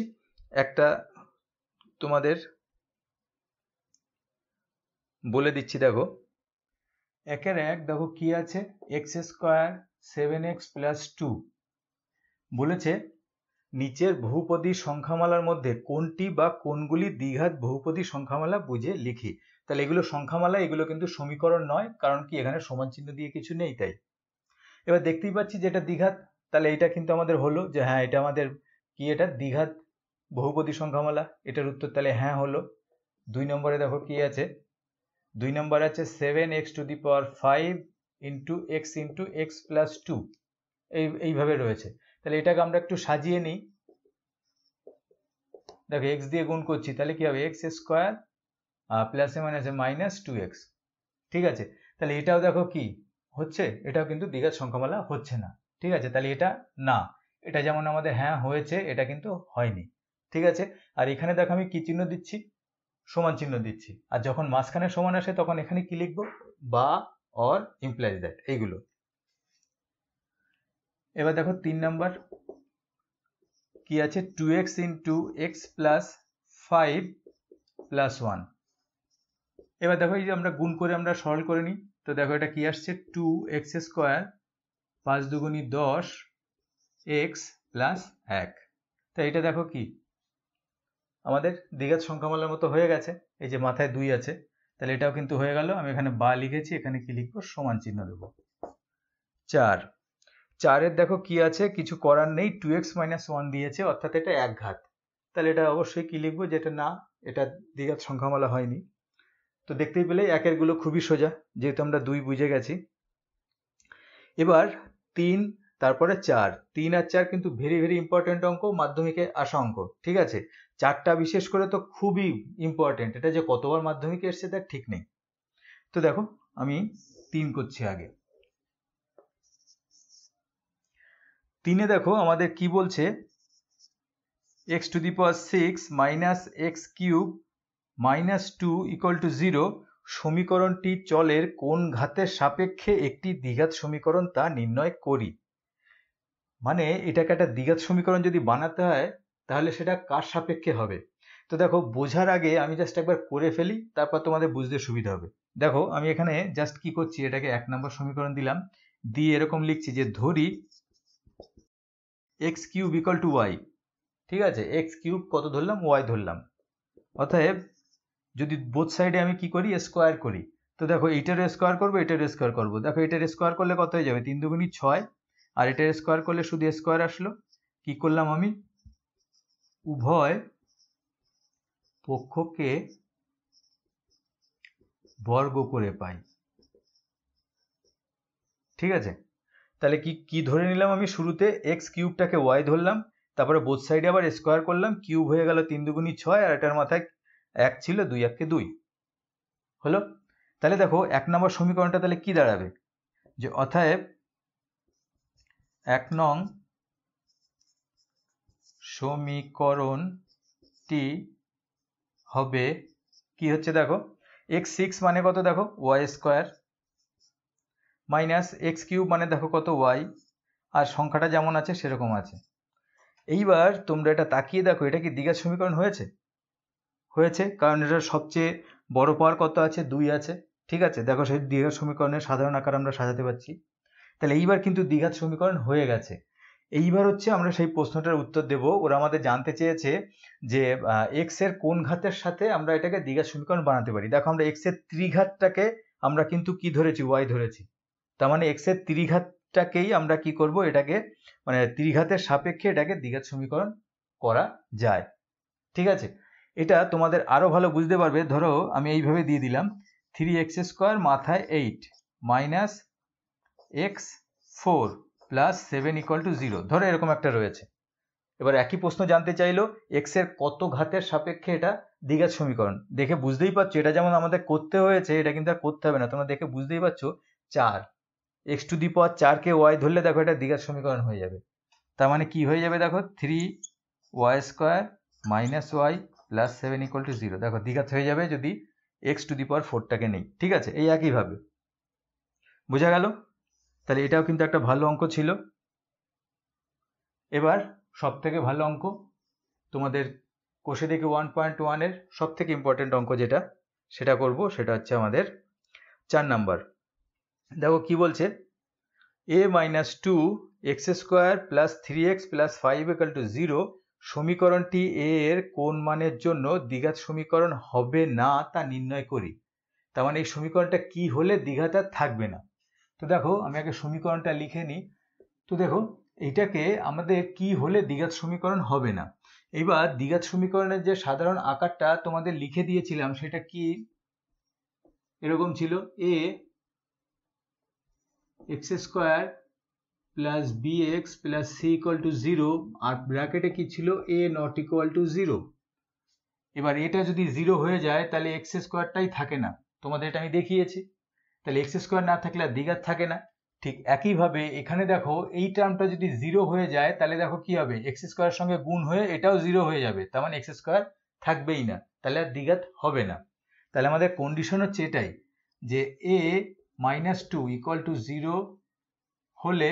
একটা তোমাদের বলে দিচ্ছি, দেখো 1 দেখো কি আছে, এক্স স্কোয়ার 7x প্লাস 2, বলেছে নিচের বহুপদী সংখ্যামালার মধ্যে কোনটি বা কোনগুলি দ্বিঘাত বহুপদী সংখ্যামালা বুঝে লিখি। তাহলে এগুলো সংখ্যামালা, এগুলো কিন্তু সমীকরণ নয়, কারণ কি এখানে সমান চিহ্ন দিয়ে কিছু নেই। তাই এবার দেখতেই পাচ্ছি যেটা দ্বিঘাত, তাহলে এটা কিন্তু আমাদের হলো যে হ্যাঁ এটা আমাদের কি, এটা দ্বিঘাত বহুপদী সংখ্যামালা। এটার উত্তর তাহলে হ্যাঁ হলো। 2 নম্বরে দেখো কি আছে, 2 নম্বর আছে 7x⁵ ইন্টু x প্লাস 2, এইভাবে রয়েছে। তাহলে এটাকে আমরা একটু সাজিয়ে নিই। দেখো x দিয়ে গুণ করছি, তাহলে কি হবে x স্কোয়ার প্লাসে মাইনাসে মাইনাস 2x। ঠিক আছে, তাহলে এটাও দেখো কি হচ্ছে, এটাও কিন্তু দ্বিঘাত সংখ্যামালা হচ্ছে না। ঠিক আছে, তাহলে এটা না, এটা যেমন আমাদের হ্যাঁ হয়েছে, এটা কিন্তু হয়নি। ঠিক আছে, আর এখানে দেখো আমি কি চিহ্ন দিচ্ছি, সমান চিহ্ন দিচ্ছি। আর যখন মাঝখানে সমান আসে তখন এখানে কি লিখবো, বা, অর, ইমপ্লাইজ দ্যাট, এইগুলো। এবার দেখো 3 নাম্বার কি আছে, 2x into x plus 5 plus 1। এবার দেখো এই যে আমরা গুণ করে আমরা সরল করে নিই, তো দেখো এটা কি আসছে 2x² 5 দুগুণী 10 x প্লাস 1। তো এটা দেখো কি আমাদের দ্বিঘাত সংখ্যামালার মতো হয়ে গেছে। এই যে মাথায় 2 আছে, তাহলে এটাও কিন্তু হয়ে গেল। আমি এখানে বা লিখেছি, এখানে কি লিখবো, সমান চিহ্ন দেবো। 4 এর দেখো কি আছে, কিছু করার নেই, 2x - 1 দিয়েছে, অর্থাৎ এটা এক ঘাত। তাহলে এটা অবশ্যই কি লিখবো, যেটা না, এটা দ্বিঘাত সংখ্যামালা হয়নি। তো দেখতেই পেলে একের গুলো খুবই সোজা, যেহেতু আমরা 2 বুঝে গেছি। এবার 3, তারপরে 4। 3 আর 4 কিন্তু ভেরি ভেরি ইম্পর্টেন্ট অঙ্ক, মাধ্যমিকে আসা অঙ্ক। ঠিক আছে, 4টা বিশেষ করে তো খুবই ইম্পর্টেন্ট, এটা যে কতবার মাধ্যমিকে এসছে তার ঠিক নেই। তো দেখো আমি 3 করছি আগে। 3 এ দেখো আমাদের কি বলছে, x⁶ মাইনাস x³ মাইনাস 2 = 0 সমীকরণটি চলের কোন ঘাতের সাপেক্ষে একটি দ্বিঘাত সমীকরণ তা নির্ণয় করি। মানে এটাকে একটা দ্বিঘাত সমীকরণ যদি বানাতে হয় তাহলে সেটা কার সাপেক্ষে হবে। তো দেখো বোঝার আগে আমি জাস্ট একবার করে ফেলি, তারপর তোমাদের বুঝতে সুবিধা হবে। দেখো আমি এখানে জাস্ট কি করছি, এটাকে 1 নম্বর সমীকরণ দিলাম, দিয়ে এরকম লিখছি যে ধরি x³ = y। ঠিক আছে, x³ কত ধরলাম, y ধরলাম। অতএব যদি বোথ সাইডে আমি কি করি, স্কোয়ার করি, তো দেখো এইটার স্কোয়ার করবো, এটার স্কোয়ার করবো। দেখো এটার স্কোয়ার করলে কত হয়ে যাবে, 3 দুগুণী 6, আর এটার স্কোয়ার করলে শুধু স্কোয়ার আসলো। কি করলাম আমি, উভয় পক্ষকে বর্গ করে পাই। ঠিক আছে, তাহলে কি ধরে নিলাম আমি, শুরুতে x³ y ধরলাম, তারপরে বোথ সাইডে আবার স্কোয়ার করলাম, কিউব হয়ে গেল 3 দুগুণী 6, আর এটার মাথায় 1 ছিল, 2 1 2 হলো। তাহলে দেখো 1 নম্বর সমীকরণটা তাহলে কি দাঁড়াবে, যে অতএব 1 নং সমীকরণটি হবে কি হচ্ছে, দেখো x6 মানে কত, দেখো y² মাইনাস x³ মানে দেখো কত y, আর সংখ্যাটা যেমন আছে সেরকম আছে। এইবার তোমরা এটা তাকিয়ে দেখো, এটা কি দ্বিঘাত সমীকরণ হয়েছে? হয়েছে, কারণ এটার সবচেয়ে বড় পাওয়ার কত আছে, 2 আছে। ঠিক আছে, দেখো সেই দ্বিঘাত সমীকরণের সাধারণ আকার আমরা সাজাতে পারছি। তাহলে এইবার কিন্তু দ্বিঘাত সমীকরণ হয়ে গেছে। এইবার হচ্ছে আমরা সেই প্রশ্নটার উত্তর দেব। ওরা আমাদের জানতে চেয়েছে যে এক্স এর কোন ঘাতের সাথে আমরা এটাকে দ্বিঘাত সমীকরণ বানাতে পারি। দেখো আমরা এক্স এর ত্রিঘাতটাকে আমরা কিন্তু কি ধরেছি, ওয়াই ধরেছি। তার মানে এক্স এর ত্রিঘাতটাকেই আমরা কি করব, এটাকে মানে ত্রিঘাতের সাপেক্ষে এটাকে দ্বিঘাত সমীকরণ করা যায়। ঠিক আছে, এটা তোমাদের আরো ভালো বুঝতে পারবে। ধরো আমি এইভাবে দিয়ে দিলাম 3x² মাথায় 8 মাইনাস x4 প্লাস 7 = 0, ধরো এরকম একটা রয়েছে। এবার একই প্রশ্ন জানতে চাইলো x এর কত ঘাতের সাপেক্ষে এটা দ্বিঘাত সমীকরণ। দেখে বুঝতেই পারছো এটা যেমন আমাদের করতে হয়েছে, এটা কিন্তু আর করতে হবে না, তোমরা দেখে বুঝতেই পারছো। 4 x⁴ কে y ধরলে দেখো এটা দ্বিঘাত সমীকরণ হয়ে যাবে। তার মানে কি হয়ে যাবে, দেখো 3y² মাইনাস y প্লাস 7 = 0, দেখো দ্বিঘাত হয়ে যাবে যদি x⁴টাকে নেই। ঠিক আছে, এই একইভাবে বোঝা গেল। তাহলে এটাও কিন্তু একটা ভালো অঙ্ক ছিল। এবার সব থেকে ভালো অঙ্ক তোমাদের কোষে দেখে 1.1 এর সব থেকে ইম্পর্টেন্ট অঙ্ক যেটা, সেটা করব। সেটা হচ্ছে আমাদের 4 নাম্বার। দেখো কি বলছে, a - 2 x square plus 3x plus 5 equal to 0 সমীকরণটি এ এর কোন মানের জন্য দ্বিঘাত সমীকরণ হবে না তা নির্ণয় করি। তার মানে এই সমীকরণটা কি হলে দ্বিঘাত আর থাকবে না। তো দেখো আমি আগে সমীকরণটা লিখে নিই। তো দেখো এইটাকে আমাদের কি হলে দ্বিঘাত সমীকরণ হবে না। এবার দ্বিঘাত সমীকরণের যে সাধারণ আকারটা তোমাদের লিখে দিয়েছিলাম সেটা কি এরকম ছিল, a x square plus B x plus C equal to 0 আর ব্র্যাকেটে কি ছিল a নট ইকুয়াল টু 0। এবার এটা যদি 0 হয়ে যায় তাহলে এক্স স্কোয়ারটাই থাকে না, তোমাদের এটা আমি দেখিয়েছি। তাহলে এক্স স্কোয়ার না থাকলে আর দ্বিঘাত থাকে না। ঠিক একইভাবে এখানে দেখো এই টার্মটা যদি 0 হয়ে যায় তাহলে দেখো কি হবে, এক্স স্কোয়ারের সঙ্গে গুণ হয়ে এটাও 0 হয়ে যাবে, তার মানে এক্স স্কোয়ার থাকবেই না, তাহলে আর দ্বিঘাত হবে না। তাহলে আমাদের কন্ডিশন হচ্ছে এটাই যে a মাইনাস 2 ইকুয়াল টু 0 হলে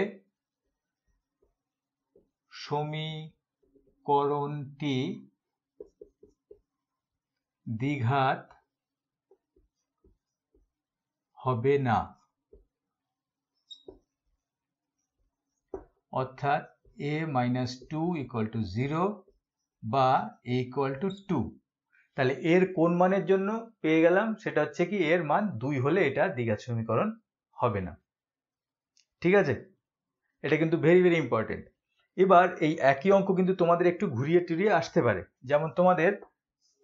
সমীকরণটি দ্বিঘাত হবে না, অর্থাৎ a মাইনাস 2 ইকুয়াল টু 0 বা a ইকুয়াল টু 2। তাহলে এর কোন মানের জন্য পেয়ে গেলাম, সেটা হচ্ছে কি এর মান 2 হলে এটা দ্বিঘাত সমীকরণ হবে না। ঠিক আছে, এটা কিন্তু ভেরি ভেরি ইম্পর্টেন্ট। এবার এই একই অঙ্ক কিন্তু তোমাদের একটু ঘুরিয়ে টুরিয়ে আসতে পারে, যেমন তোমাদের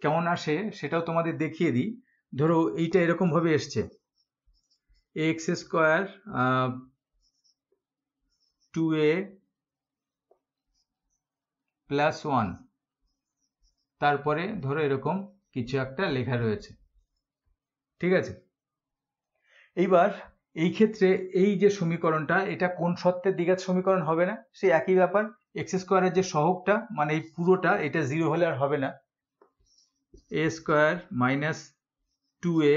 কেমন আসে সেটাও তোমাদের দেখিয়ে দিই। ধরো এইটা এরকম ভাবে এসছে এক্স স্কোয়ার 2a প্লাস 1, তারপরে ধরো এরকম কিছু একটা লেখা রয়েছে। ঠিক আছে, এইবার এই ক্ষেত্রে এই যে সমীকরণটা এটা কোন শর্তে দ্বিঘাত সমীকরণ হবে না, সেই একই ব্যাপার। এক্স স্কোয়ারের যে সহগটা মানে এই পুরোটা এটা 0 হলে আর হবে না। a square minus 2a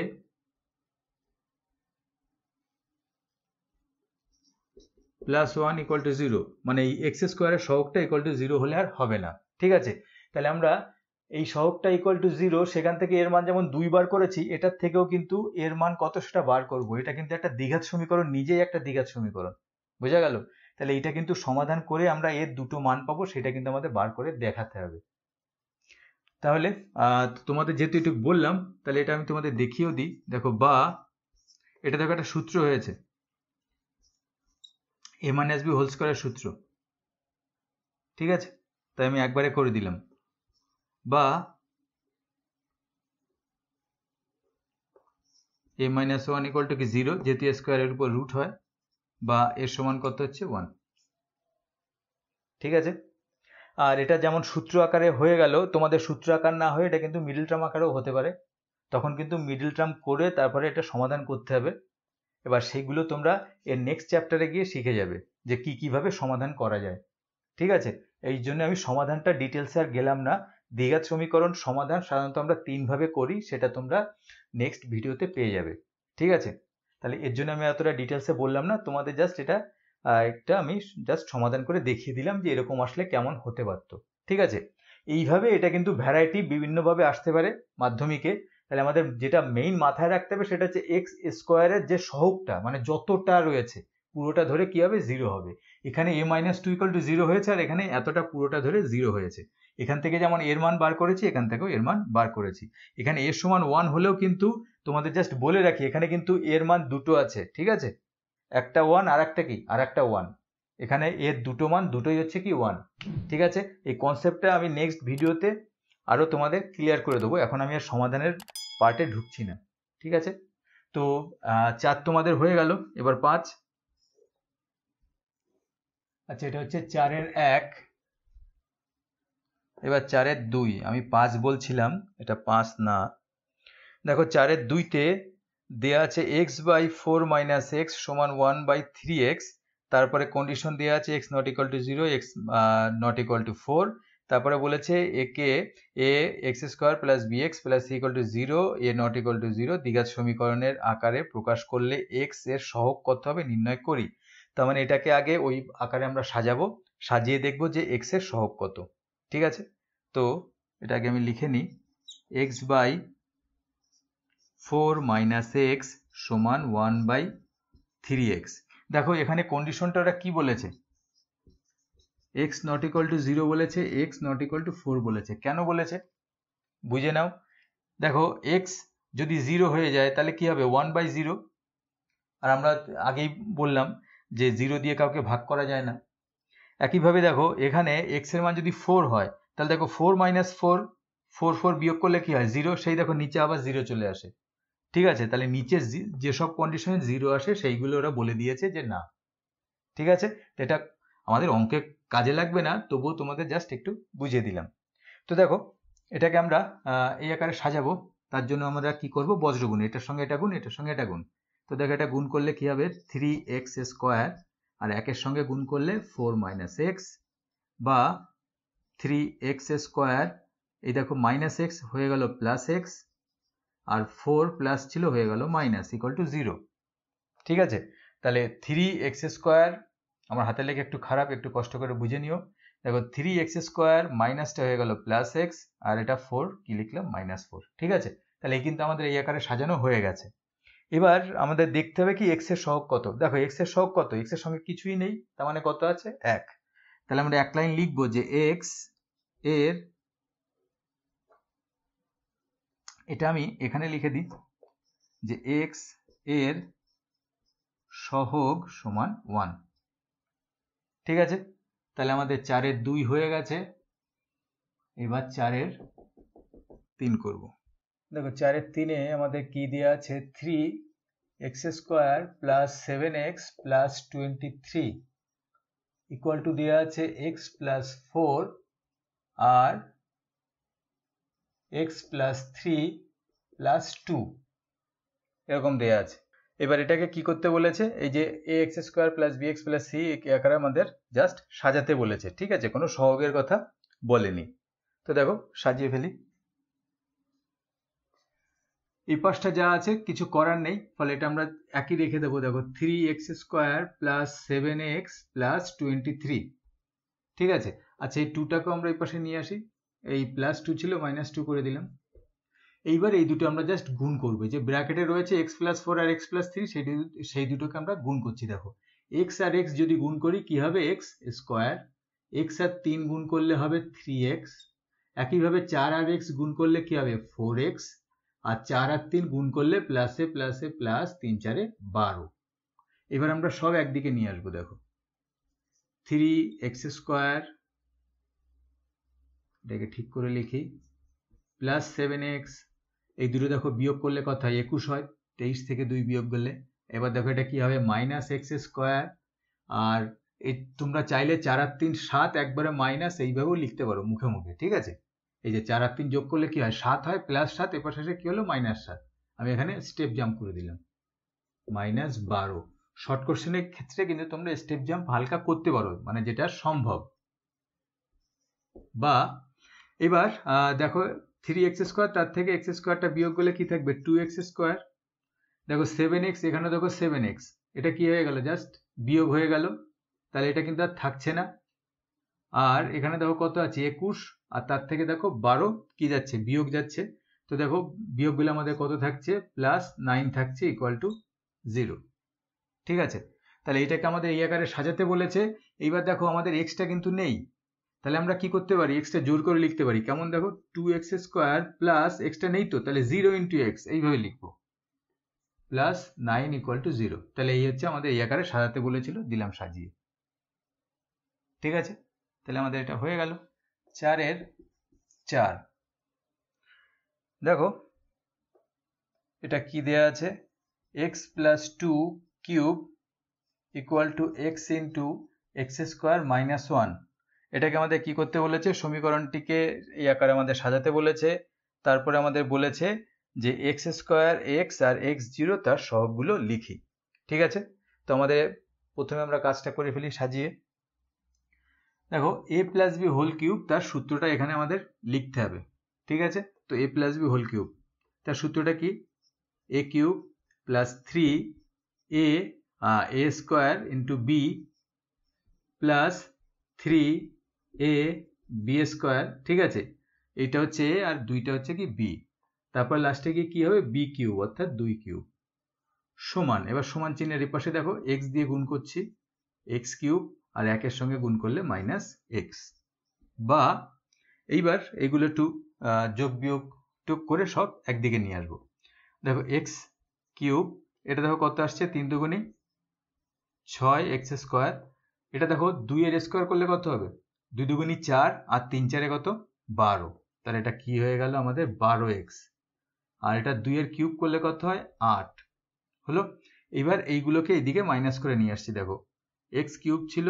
plus 1 equal to 0, মানে এই এক্স স্কোয়ারের সহগটা ইকুয়াল টু 0 হলে আর হবে না। ঠিক আছে, তাহলে আমরা এই সহগটা ইকুয়াল টু 0 সেখান থেকে এর মান যেমন 2 বার করেছি, এটার থেকেও কিন্তু এর মান কত সেটা বার করব। এটা কিন্তু একটা দ্বিঘাত সমীকরণ, নিজেই একটা দ্বিঘাত সমীকরণ, বোঝা গেল? তাহলে এটা কিন্তু সমাধান করে আমরা এর দুটো মান পাবো, সেটা কিন্তু আমাদের বার করে দেখাতে হবে। তাহলে তোমাদের যেহেতু একটু বললাম তাহলে এটা আমি তোমাদের দেখিয়েও দিই। দেখো বা এটা দেখো একটা সূত্র হয়েছে, a মাইনাস বি হোল স্কয়ারের সূত্র। ঠিক আছে, তাই আমি একবারে করে দিলাম। বা a মাইনাস 1 ইকুয়াল টু কি 0, যেহেতু a স্কোয়ারের উপর রুট হয়, বা এর সমান কত হচ্ছে 1। ঠিক আছে, আর এটা যেমন সূত্র আকারে হয়ে গেল, তোমাদের সূত্র আকার না হয়ে এটা কিন্তু মিডল টার্ম আকারেও হতে পারে, তখন কিন্তু মিডল টার্ম করে তারপরে এটা সমাধান করতে হবে। এবার সেইগুলো তোমরা এর নেক্সট চ্যাপ্টারে গিয়ে শিখে যাবে যে কিভাবে সমাধান করা যায়। ঠিক আছে, এই জন্য আমি সমাধানটা ডিটেলসে আর গেলাম না। দ্বিঘাত সমীকরণ সমাধান সাধারণত আমরা 3 ভাবে করি, সেটা তোমরা নেক্সট ভিডিওতে পেয়ে যাবে। ঠিক আছে, তাহলে এর জন্য আমি এতটা ডিটেলসে বললাম না, তোমাদের জাস্ট এটা একটা আমি জাস্ট সমাধান করে দেখিয়ে দিলাম যে এরকম আসলে কেমন হতে পারত। ঠিক আছে, এইভাবে এটা কিন্তু ভ্যারাইটি বিভিন্নভাবে আসতে পারে মাধ্যমিকে। তাহলে আমাদের যেটা মেইন মাথায় রাখতে হবে সেটা হচ্ছে এক্স স্কোয়ারের যে সহগটা মানে যতটা রয়েছে পুরোটা ধরে কি হবে, 0 হবে। এখানে a মাইনাস 2 ইকুয়াল টু 0 হয়েছে, আর এখানে এতটা পুরোটা ধরে 0 হয়েছে। এখান থেকে যেমন এর মান বার করেছি, এখান থেকেও এর মান বার করেছি। এখানে এর সমান 1 হলেও কিন্তু তোমাদের জাস্ট বলে রাখি এখানে কিন্তু এর মান দুটো আছে। ঠিক আছে, একটা 1 আর একটা কি আর একটা 1, এখানে এর দুটো মান দুটোই হচ্ছে কি 1। ঠিক আছে, এই কনসেপ্টটা আমি নেক্সট ভিডিওতে আরো তোমাদের ক্লিয়ার করে দেবো, এখন আমি আর সমাধানের পার্টে ঢুকছি না। ঠিক আছে, তো 4 তোমাদের হয়ে গেল, এবার 5। আচ্ছা, এটা হচ্ছে 4-এর 1, এবার 4-এর 2। আমি 5 বলছিলাম, এটা 5 না। দেখো 4-এর 2-তে দেয়া আছে x বাই 4 মাইনাস এক্স সমান 1/3x, তারপরে কন্ডিশন দেওয়া আছে x not equal to 0, x not equal to 4, তারপরে বলেছে একে a x square plus B x plus C equal to 0, a not equal to 0 দ্বিঘাত সমীকরণের আকারে প্রকাশ করলে x এর সহগ কত হবে নির্ণয় করি। তার মানে এটাকে আগে ওই আকারে আমরা সাজাবো, সাজিয়ে দেখবো যে x এর সহগ কত। ঠিক আছে, তো এটাকে আমি লিখে নিই, x বাই 4 মাইনাস এক্স সমান 1/3x। দেখো এখানে কন্ডিশনটা ওরা কি বলেছে, এক্স নট ইকুয়াল টু 0 বলেছে, এক্স নট ইকুয়াল টু 4 বলেছে। কেন বলেছে বুঝে নাও। দেখো এক্স যদি 0 হয়ে যায় তাহলে কি হবে 1/0, আর আমরা আগেই বললাম যে 0 দিয়ে কাউকে ভাগ করা যায় না। একইভাবে দেখো এখানে এক্স এর মান যদি 4 হয় তাহলে দেখো 4 - 4, 4 বিয়োগ করলে কি হয় 0, সেই দেখো নিচে আবার 0 চলে আসে। ঠিক আছে, তাহলে নিচে যেসব কন্ডিশনে 0 আসে সেইগুলো ওরা বলে দিয়েছে যে না। ঠিক আছে, এটা আমাদের অঙ্কে কাজে লাগবে না, তবুও তোমাদের জাস্ট একটু বুঝিয়ে দিলাম। তো দেখো এটাকে আমরা এই আকারে সাজাবো, তার জন্য আমরা কি করব, বজ্রগুণ, এটার সঙ্গে এটা গুণ, এটার সঙ্গে এটা গুণ। তো দেখো এটা গুণ করলে কি হবে 3x², আর একের সঙ্গে গুণ করলে 4 - x, বা 3x², এই দেখো -x হয়ে গেল +x, আর 4 প্লাস ছিল হয়ে গেল মাইনাস ইকুয়াল টু 0। ঠিক আছে, তাহলে 3x², আমার হাতের লেখা একটু খারাপ, একটু কষ্ট করে বুঝে নিও। দেখো 3x² মাইনাসটা হয়ে গেল +x, আর এটা 4 কি লিখলাম -4। ঠিক আছে, তাহলে এই কিন্তু আমাদের এই আকারে সাজানো হয়ে গেছে। এবার আমাদের দেখতে হবে কি x এর সহগ কত। দেখো x এর সহগ কত, x এর সঙ্গে কিছুই নেই, তার মানে কত আছে 1। তাহলে আমরা এক লাইন লিখবো যে x এর, এটা আমি এখানে লিখে দিই যে x এর সহগ সমান 1। ঠিক আছে, তাহলে আমাদের 4-এর 2 হয়ে গেছে, এবার 4-এর 3 করব। দেখো 4-এর 3-এ আমাদের কি দেওয়া আছে, 3x² plus 7x plus 23 equal to দেওয়া আছে x প্লাস 4 আর x প্লাস 3 প্লাস 2, এরকম দেওয়া আছে। এবার এটাকে কি করতে বলেছে, এই যে ax² plus bx plus c আকারে আমাদের জাস্ট সাজাতে বলেছে। ঠিক আছে, কোনো সহগের কথা বলেনি। তো দেখো সাজিয়ে ফেলি। এই পাশটা যা আছে কিছু করার নেই, ফলে এটা আমরা একই রেখে দেবো। দেখো 3x² প্লাস 7x প্লাস 23। ঠিক আছে, আচ্ছা এই 2টাকে আমরা এই পাশে নিয়ে আসি, এই +2 ছিল -2 করে দিলাম। এইবার এই দুটো আমরা জাস্ট গুণ করবো, যে ব্র্যাকেটে রয়েছে x প্লাস 4 আর x প্লাস 3, সেই দুটোকে আমরা গুণ করছি। দেখো x আর x যদি গুণ করি কি হবে x², x আর 3 গুণ করলে হবে 3x, একইভাবে 4 আর x গুণ করলে কি হবে 4x, আর 4 আর 3 গুণ করলে প্লাসে প্লাসে প্লাস 3 4 12। এবার আমরা সব একদিকে নিয়ে আসবো। দেখো 3x², এটাকে ঠিক করে লিখি, প্লাস 7x, এই দুটো দেখো বিয়োগ করলে কত হয় 21 হয়, 23 থেকে 2 বিয়োগ করলে। এবার দেখো এটা কি হবে -x², আর এই তোমরা চাইলে 4 আর 3 7 একবারে মাইনাস এইভাবেও লিখতে পারো মুখে মুখে। ঠিক আছে, এই যে 4 আর 3 যোগ করলে কি হয় 7 হয়, +7, এরপর শেষে কি হলো -7। আমি এখানে স্টেপ জাম্প করে দিলাম -12। শর্ট কোশ্চেনের ক্ষেত্রে কিন্তু তোমরা স্টেপ জাম্প হালকা করতে পারো, মানে যেটা সম্ভব। বা এবার দেখো 3x², তার থেকে x²টা বিয়োগ করলে কি থাকবে 2x²। দেখো 7x, এখানে দেখো 7x, এটা কি হয়ে গেল জাস্ট বিয়োগ হয়ে গেল, তাহলে এটা কিন্তু আর থাকছে না। আর এখানে দেখো কত আছে 21, আর তার থেকে দেখো 12 কি যাচ্ছে বিয়োগ যাচ্ছে। তো দেখো বিয়োগ গুলো আমাদের কত থাকছে +9 থাকছে ইকুয়াল টু 0। ঠিক আছে, তাহলে এটাকে আমাদের এই আকারে সাজাতে বলেছে। এইবার দেখো আমাদের এক্সটা কিন্তু নেই, তাহলে আমরা কি করতে পারি, এক্সটা জোর করে লিখতে পারি। কেমন, দেখো 2x² প্লাস এক্সটা নেই তো, তাহলে 0 × x এইভাবে লিখবো, +9 ইকুয়াল টু 0। তাহলে এই হচ্ছে আমাদের এই আকারে সাজাতে বলেছিল, দিলাম সাজিয়ে। ঠিক আছে, তাহলে আমাদের এটা হয়ে গেল 4-এর 4। দেখো এটা কি দেয়া আছে, x plus 2 cube equal to x into x² minus 1। এটাকে আমাদের কি করতে বলেছে, সমীকরণটিকে এই আকারে আমাদের সাজাতে বলেছে। তারপরে আমাদের বলেছে যে x² x আর x0 তার সহগগুলো লিখি। ঠিক আছে, তো আমাদের প্রথমে আমরা কাজটা করে ফেলি সাজিয়ে। দেখো a plus B whole cube, তার সূত্রটা এখানে আমাদের লিখতে হবে। ঠিক আছে, তো a plus B whole cube, তার সূত্রটা কি, a cube plus 3a² into b plus 3ab²। ঠিক আছে, এটা হচ্ছে a আর দুইটা হচ্ছে কি b, তারপর লাস্টে গিয়ে কি হবে b কিউব, অর্থাৎ 2 কিউব সমান। এবার সমান চিহ্নের এপাশে দেখো x দিয়ে গুণ করছি, x কিউব আর 1-এর সঙ্গে গুণ করলে মাইনাস এক্স। বা এইবার এগুলো একটু যোগ বিয়োগ টুক করে সব একদিকে নিয়ে আসবো। দেখো এক্স কিউব, এটা দেখো কত আসছে, 3 দুগুণে 6 এক্স স্কোয়ার। এটা দেখো 2 এর স্কোয়ার করলে কত হবে, 2 দুগুণে 4 আর 3 4 কত 12, তাহলে এটা কি হয়ে গেল আমাদের 12x। আর এটা 2 এর কিউব করলে কত হয় 8 হলো। এবার এইগুলোকে এইদিকে মাইনাস করে নিয়ে আসছি, দেখো এক্স কিউব ছিল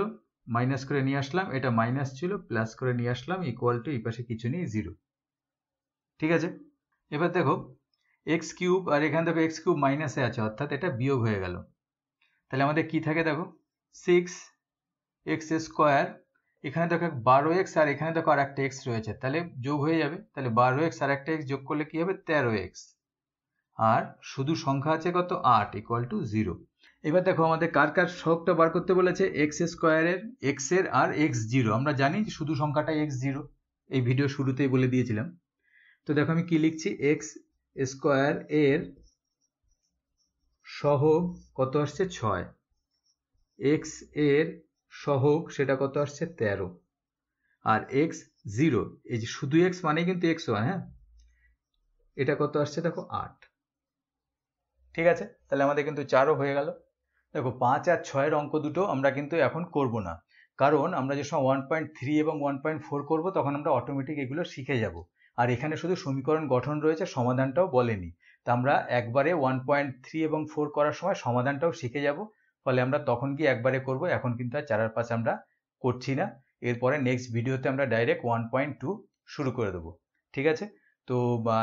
মাইনাস করে নিয়ে আসলাম, এটা মাইনাস ছিল প্লাস করে নিয়ে আসলাম, ইকুয়াল টু এই পাশে কিছু নেই 0। ঠিক আছে, এবার দেখো এক্স কিউব আর এখানে দেখো এক্স কিউব মাইনাসে আছে, অর্থাৎ এটা বিয়োগ হয়ে গেল। তাহলে আমাদের কি থাকে দেখো 6x স্কোয়ার, এখানে দেখো 12x আর এখানে দেখো আর একটা x রয়েছে, তাহলে যোগ হয়ে যাবে। তাহলে 12x আর একটা x যোগ করলে কি হবে 13x। আর শুধু সংখ্যা আছে কত 8 ইকুয়াল টু 0। এবার দেখো আমাদের কার কার সহগটা বার করতে বলেছে, এক্স স্কোয়ারের, এক্স এর আর x0। আমরা জানি শুধু সংখ্যাটা x0, এই ভিডিও শুরুতেই বলে দিয়েছিলাম। তো দেখো আমি কি লিখছি, এক্স স্কোয়ার এর সহগ কত আসছে 6, এক্স এর সহগ সেটা কত আসছে 13, আর x0 এই যে শুধু x মানে কিন্তু x1, হ্যাঁ, এটা কত আসছে দেখো 8। ঠিক আছে, তাহলে আমাদের কিন্তু 4ও হয়ে গেল। দেখো 5 আর 6-এর অঙ্ক দুটো আমরা কিন্তু এখন করব না, কারণ আমরা যে সময় 1.3 এবং 1.4 করব তখন আমরা অটোমেটিক এগুলো শিখে যাব। আর এখানে শুধু সমীকরণ গঠন রয়েছে, সমাধানটাও বলেনি। তা আমরা একবারে 1.3 এবং 4 করার সময় সমাধানটাও শিখে যাব, ফলে আমরা তখন কি একবারে করব, এখন কিন্তু আর 4 আর 5 আমরা করছি না। এরপরে নেক্সট ভিডিওতে আমরা ডাইরেক্ট 1.2 শুরু করে দেবো। ঠিক আছে, তো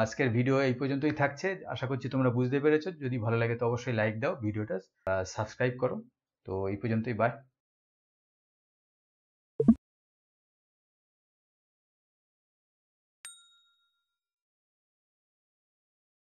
আজকের ভিডিও এই পর্যন্তই থাকছে, আশা করছি তোমরা বুঝতে পেরেছো। যদি ভালো লাগে তো অবশ্যই লাইক দাও, ভিডিওটা সাবস্ক্রাইব করো। তো এই পর্যন্তই, বাই।